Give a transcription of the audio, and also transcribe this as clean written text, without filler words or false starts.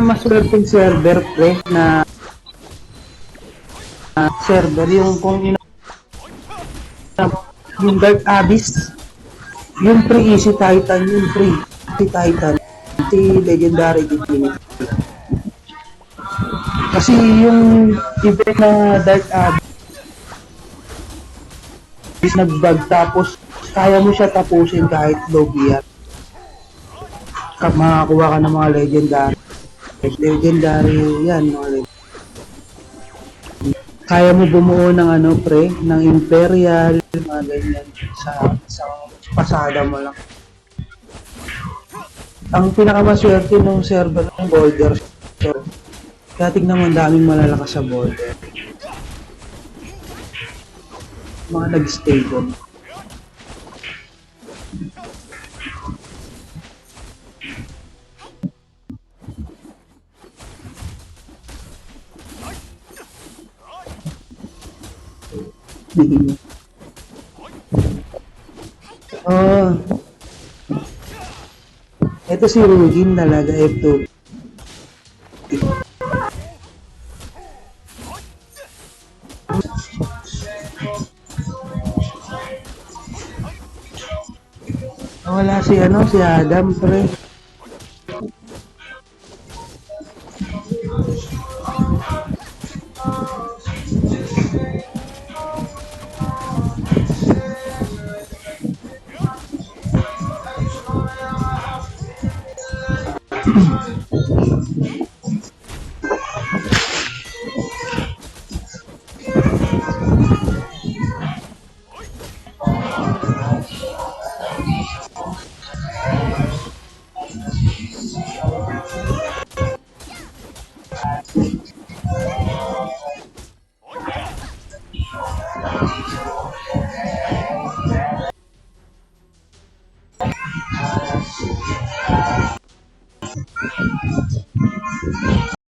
pinakamaswerteng server pre na server yung yung Dark Abyss, yung pre Easy Titan, yung pre Easy Titan, si Legendary Divinity. Kasi yung event na Dark Abyss nag-bug tapos kaya mo siya tapusin kahit low gear. Makakuha ka ng mga legendary yan, mga legendary. Kaya mo bumuo ng ano pre, ng Imperial, mga ganyan sa isang pasada mo lang. Ang pinakamaswerte ng server ng border, kaya tignan mo ang daming malalakas sa border. Mga nag-stay doon. Oh, ito si Rugin talaga, F2. Wala si si Adam, pre.